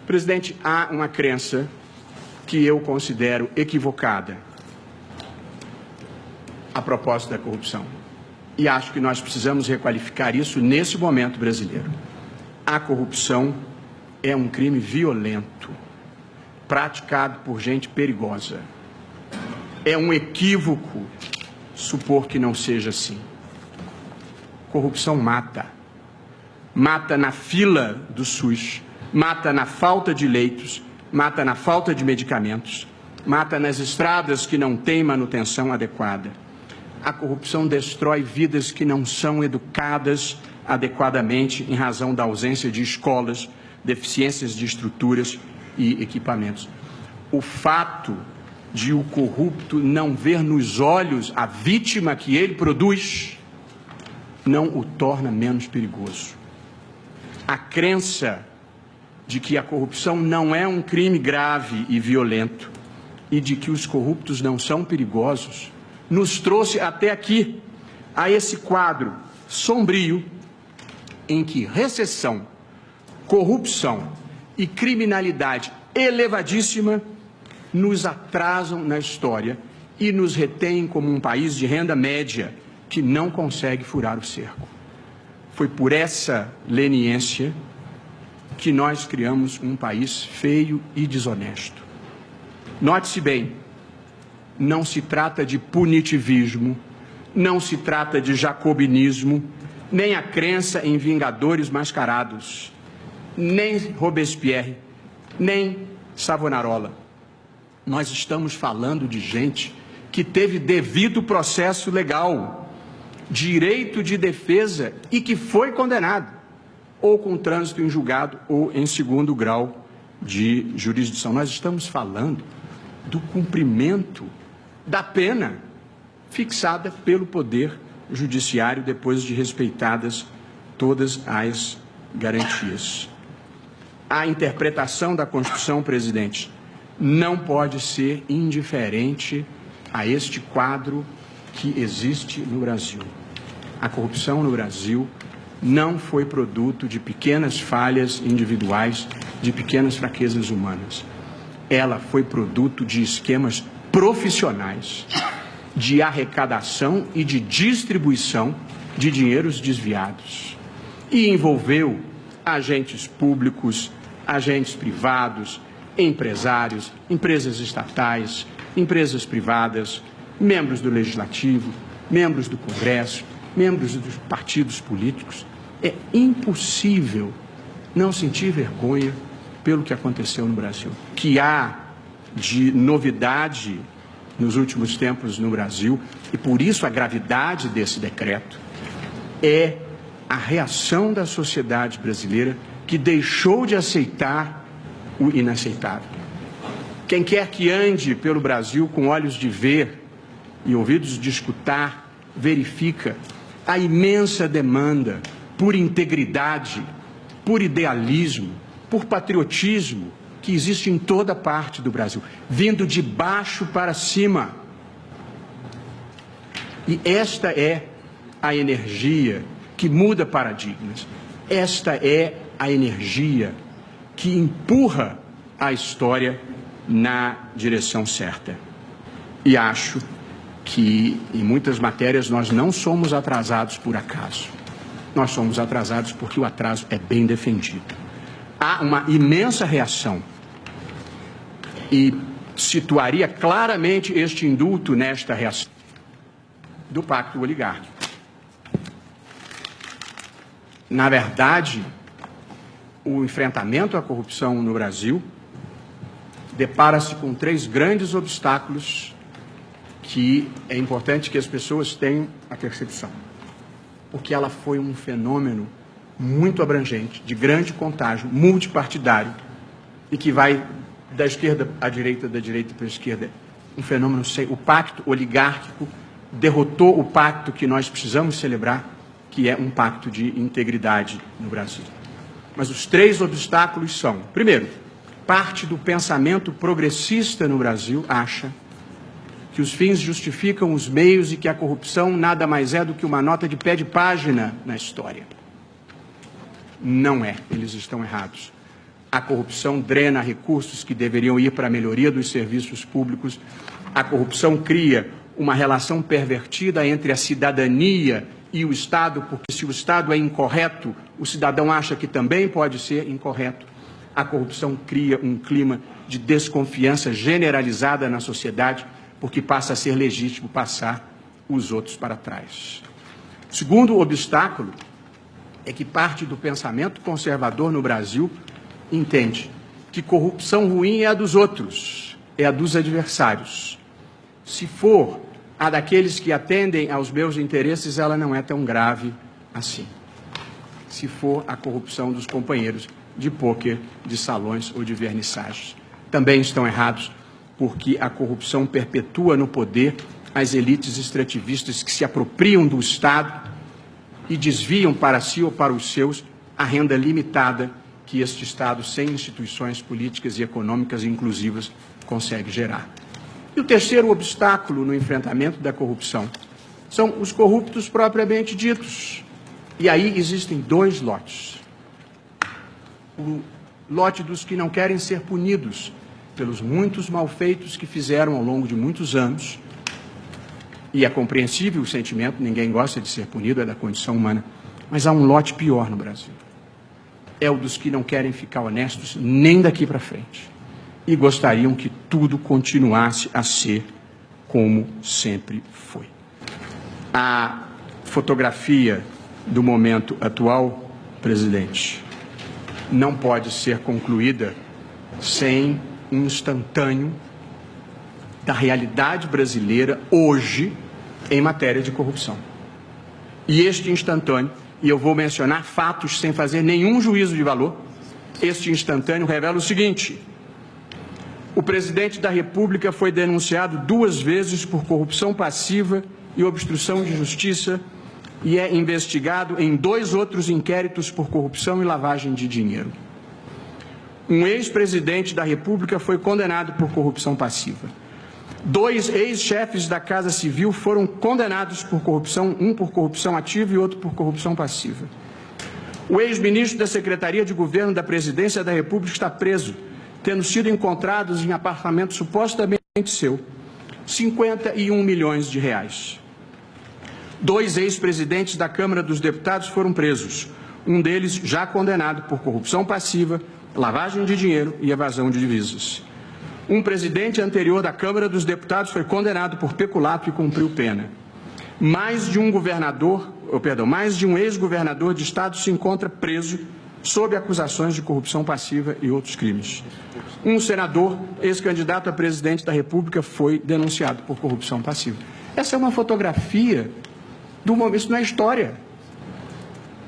Presidente, há uma crença que eu considero equivocada a propósito da corrupção. E acho que nós precisamos requalificar isso nesse momento brasileiro. A corrupção é um crime violento, praticado por gente perigosa. É um equívoco supor que não seja assim. Corrupção mata. Mata na fila do SUS, mata na falta de leitos, mata na falta de medicamentos, mata nas estradas que não têm manutenção adequada. A corrupção destrói vidas que não são educadas adequadamente em razão da ausência de escolas, deficiências de estruturas e equipamentos. O fato de o corrupto não ver nos olhos a vítima que ele produz não o torna menos perigoso. A crença de que a corrupção não é um crime grave e violento e de que os corruptos não são perigosos nos trouxe até aqui, a esse quadro sombrio em que recessão, corrupção e criminalidade elevadíssima nos atrasam na história e nos retêm como um país de renda média que não consegue furar o cerco. Foi por essa leniência que nós criamos um país feio e desonesto. Note-se bem, não se trata de punitivismo, não se trata de jacobinismo, nem a crença em vingadores mascarados, nem Robespierre, nem Savonarola. Nós estamos falando de gente que teve devido processo legal, direito de defesa e que foi condenado, ou com trânsito em julgado ou em segundo grau de jurisdição. Nós estamos falando do cumprimento da pena fixada pelo Poder Judiciário depois de respeitadas todas as garantias. A interpretação da Constituição, presidente, não pode ser indiferente a este quadro que existe no Brasil. A corrupção no Brasil não foi produto de pequenas falhas individuais, de pequenas fraquezas humanas. Ela foi produto de esquemas profissionais de arrecadação e de distribuição de dinheiros desviados. E envolveu agentes públicos, agentes privados, empresários, empresas estatais, empresas privadas, membros do Legislativo, membros do Congresso, membros dos partidos políticos. É impossível não sentir vergonha pelo que aconteceu no Brasil. O que há de novidade nos últimos tempos no Brasil, e por isso a gravidade desse decreto, é a reação da sociedade brasileira que deixou de aceitar o inaceitável. Quem quer que ande pelo Brasil com olhos de ver e ouvidos de escutar, verifica a imensa demanda por integridade, por idealismo, por patriotismo que existe em toda parte do Brasil, vindo de baixo para cima. E esta é a energia que muda paradigmas. Esta é a energia que empurra a história na direção certa. E acho que, em muitas matérias, nós não somos atrasados por acaso. Nós somos atrasados porque o atraso é bem defendido. Há uma imensa reação e situaria claramente este indulto nesta reação do pacto oligárquico. Na verdade, o enfrentamento à corrupção no Brasil depara-se com 3 grandes obstáculos que é importante que as pessoas tenham a percepção, porque ela foi um fenômeno muito abrangente, de grande contágio, multipartidário, e que vai da esquerda à direita, da direita para a esquerda. Um fenômeno sem... O pacto oligárquico derrotou o pacto que nós precisamos celebrar, que é um pacto de integridade no Brasil. Mas os 3 obstáculos são: primeiro, parte do pensamento progressista no Brasil acha que os fins justificam os meios e que a corrupção nada mais é do que uma nota de pé de página na história. Não é, eles estão errados. A corrupção drena recursos que deveriam ir para a melhoria dos serviços públicos. A corrupção cria uma relação pervertida entre a cidadania e o Estado, porque se o Estado é incorreto, o cidadão acha que também pode ser incorreto. A corrupção cria um clima de desconfiança generalizada na sociedade, porque passa a ser legítimo passar os outros para trás. O segundo obstáculo é que parte do pensamento conservador no Brasil entende que corrupção ruim é a dos outros, é a dos adversários. Se for a daqueles que atendem aos meus interesses, ela não é tão grave assim. Se for a corrupção dos companheiros de pôquer, de salões ou de vernissagens. Também estão errados, porque a corrupção perpetua no poder as elites extrativistas que se apropriam do Estado e desviam para si ou para os seus a renda limitada que este Estado, sem instituições políticas e econômicas inclusivas, consegue gerar. E o terceiro obstáculo no enfrentamento da corrupção são os corruptos propriamente ditos. E aí existem dois lotes. O lote dos que não querem ser punidos pelos muitos malfeitos que fizeram ao longo de muitos anos, e é compreensível o sentimento, ninguém gosta de ser punido, é da condição humana, mas há um lote pior no Brasil. É o dos que não querem ficar honestos nem daqui para frente e gostariam que tudo continuasse a ser como sempre foi. A fotografia do momento atual, presidente, não pode ser concluída sem um instantâneo da realidade brasileira hoje em matéria de corrupção. E este instantâneo, e eu vou mencionar fatos sem fazer nenhum juízo de valor, este instantâneo revela o seguinte: o presidente da República foi denunciado 2 vezes por corrupção passiva e obstrução de justiça e é investigado em 2 outros inquéritos por corrupção e lavagem de dinheiro. Um ex-presidente da República foi condenado por corrupção passiva. 2 ex-chefes da Casa Civil foram condenados por corrupção, um por corrupção ativa e outro por corrupção passiva. O ex-ministro da Secretaria de Governo da Presidência da República está preso, tendo sido encontrados em apartamento supostamente seu, 51 milhões de reais. 2 ex-presidentes da Câmara dos Deputados foram presos, um deles já condenado por corrupção passiva, lavagem de dinheiro e evasão de divisas. Um presidente anterior da Câmara dos Deputados foi condenado por peculato e cumpriu pena. Mais de um ex-governador de estado se encontra preso sob acusações de corrupção passiva e outros crimes. Um senador, ex-candidato a presidente da República, foi denunciado por corrupção passiva. Essa é uma fotografia do momento, isso não é história.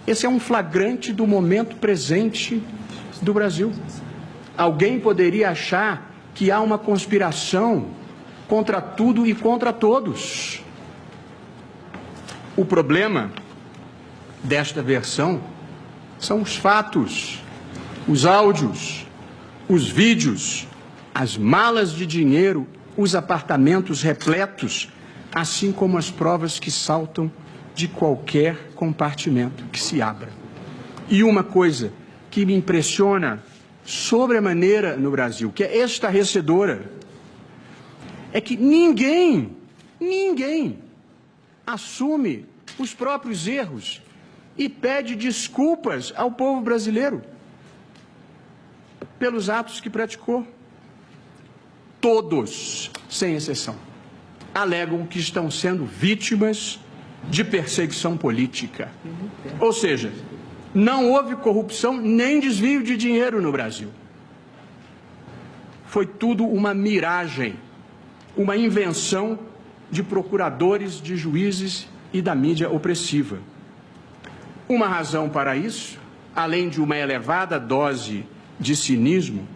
Esse é um flagrante do momento presente do Brasil. Alguém poderia achar que há uma conspiração contra tudo e contra todos. O problema desta versão são os fatos, os áudios, os vídeos, as malas de dinheiro, os apartamentos repletos, assim como as provas que saltam de qualquer compartimento que se abra. E uma coisa que me impressiona sobremaneira no Brasil, que é estarrecedora, é que ninguém assume os próprios erros e pede desculpas ao povo brasileiro pelos atos que praticou. Todos, sem exceção, alegam que estão sendo vítimas de perseguição política. Ou seja, não houve corrupção nem desvio de dinheiro no Brasil. Foi tudo uma miragem, uma invenção de procuradores, de juízes e da mídia opressiva. Uma razão para isso, além de uma elevada dose de cinismo,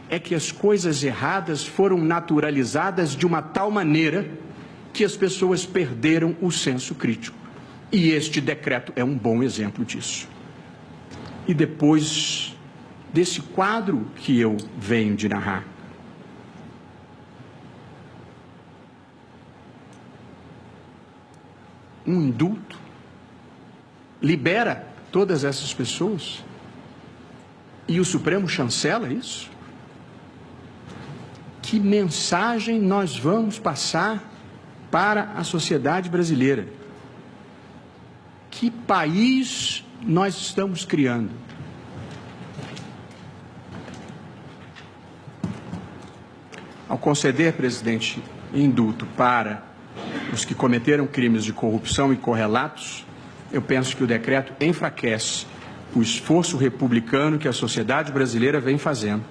é que as coisas erradas foram naturalizadas de uma tal maneira que as pessoas perderam o senso crítico. E este decreto é um bom exemplo disso. E depois desse quadro que eu venho de narrar, um indulto libera todas essas pessoas E o Supremo chancela isso? Que mensagem nós vamos passar para a sociedade brasileira? Que país nós estamos criando? Ao conceder, presidente, indulto para os que cometeram crimes de corrupção e correlatos, eu penso que o decreto enfraquece o esforço republicano que a sociedade brasileira vem fazendo,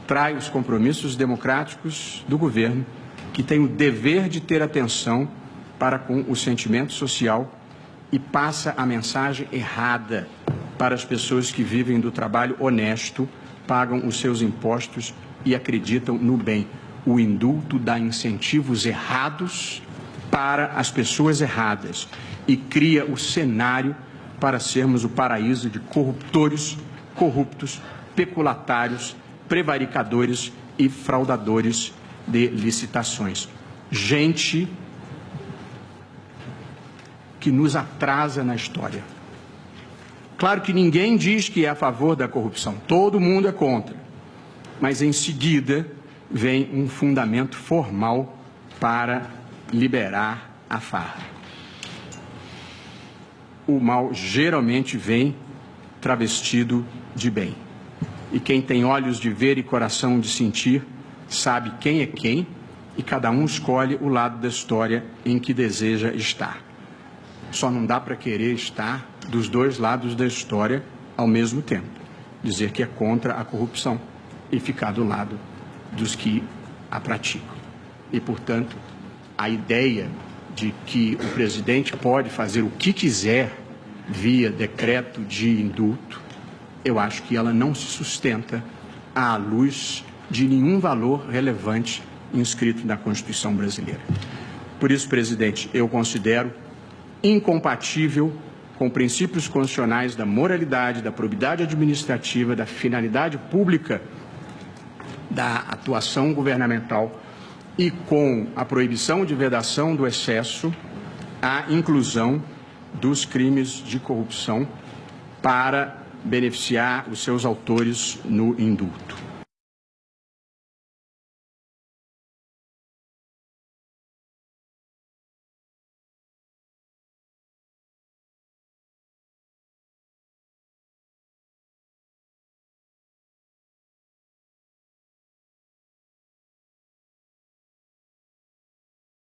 trai os compromissos democráticos do governo, que tem o dever de ter atenção para com o sentimento social e passa a mensagem errada para as pessoas que vivem do trabalho honesto, pagam os seus impostos e acreditam no bem. O indulto dá incentivos errados para as pessoas erradas e cria o cenário para sermos o paraíso de corruptores, corruptos, peculatários, prevaricadores e fraudadores de licitações. Gente que nos atrasa na história. Claro que ninguém diz que é a favor da corrupção, todo mundo é contra, mas em seguida vem um fundamento formal para liberar a farra. O mal geralmente vem travestido de bem. E quem tem olhos de ver e coração de sentir, sabe quem é quem, e cada um escolhe o lado da história em que deseja estar. Só não dá para querer estar dos dois lados da história ao mesmo tempo. Dizer que é contra a corrupção e ficar do lado dos que a praticam. E, portanto, a ideia de que o presidente pode fazer o que quiser via decreto de indulto, eu acho que ela não se sustenta à luz de nenhum valor relevante inscrito na Constituição brasileira. Por isso, presidente, eu considero incompatível com princípios constitucionais da moralidade, da probidade administrativa, da finalidade pública da atuação governamental e com a proibição de vedação do excesso, a inclusão dos crimes de corrupção para beneficiar os seus autores no indulto.